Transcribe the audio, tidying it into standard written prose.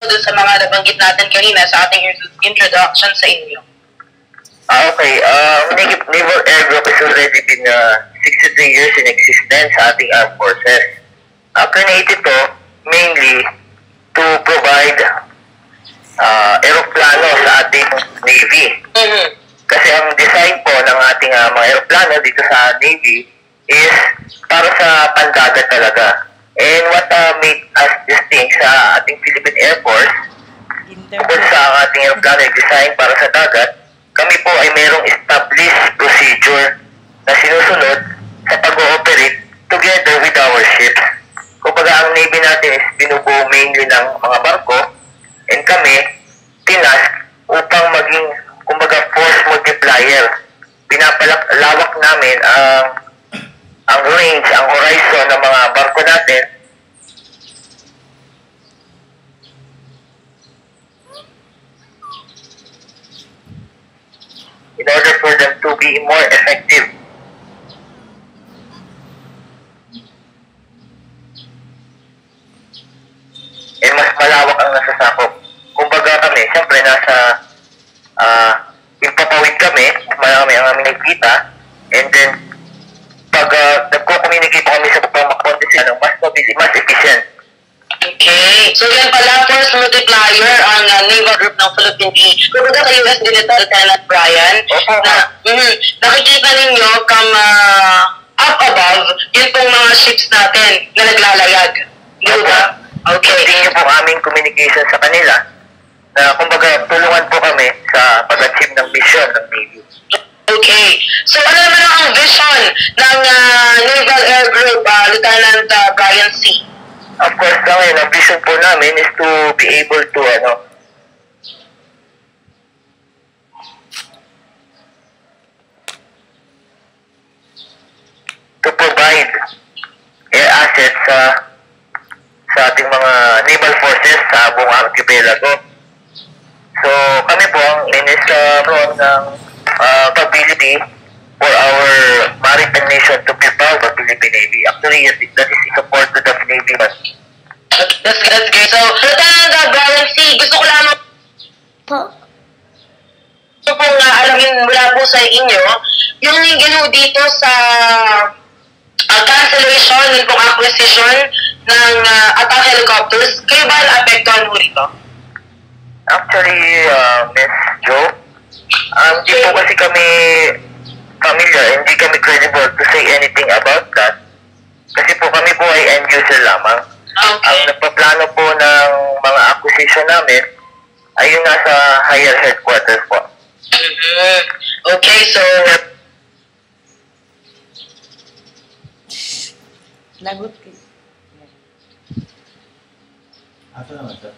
doon sa mga nabanggit natin kanina sa ating introduction sa inyo. Okay. Naval Air Group is already been 63 years in existence sa ating armed forces. Created ito mainly to provide aeroplano sa ating Navy. Kasi ang design po ng ating mga aeroplano dito sa Navy is para sa pandagat talaga. And what made us distinct sa ating Philippine Air Force, bukod sa ating aeroplano ay design para sa dagat, kami po ay mayroong established procedure na sinusunod sa pag-ooperate together with our ships. Kumbaga ang Navy natin is binubuo mainly ng mga barko, and kami, tinask upang maging, kumbaga, force multiplier. Pinapalawak namin ang range, ang horizon ng mga barko natin in order for them to be more effective. And mas malawak ang nasasakop. Kumbaga kami, siyempre nasa impapawid kami, marami ang aming nakikita, and then pag nagko-communicate kami sa pagpamakondisyon ng mas mabilis, mas efficient. Okay. So yan pala, force multiplier ang Naval Group ng Philippine E. Kumbaga sa US din ito, Lieutenant Brian, nakikita ninyo up above, yun pong mga ships natin na naglalayag. Di ba? Okay. Continue po aming communication sa kanila na kumbaga tulungan po kami sa pag-achieve ng vision ng Navy. Okay. So ano naman ang vision ng Naval Air Group, Lieutenant Brian C? Of course, ngayon, ang vision po namin is to be able to provide air assets sa ating mga naval forces sa buong archipelago. So, kami po ang inisaroon ng capability for our maritime nation to be proud of the Philippine Navy. Actually, that is support to the Navy. That's great. So, Lieutenant Brian C., gusto ko lamang pong alamin mula po sa inyo, yung gano'n dito sa cancellation, yung pong acquisition ng attack helicopters, kayo ba na-apektuhan mo rito? Actually, Miss Jo, hindi po kasi kami familiar, hindi kami credible to say anything about that. Kasi po kami po ay end user lamang. Okay. Ang nagpaplano po ng mga acquisition namin ay yung nasa higher headquarters po. Okay, so lagot kayo. Ato naman sa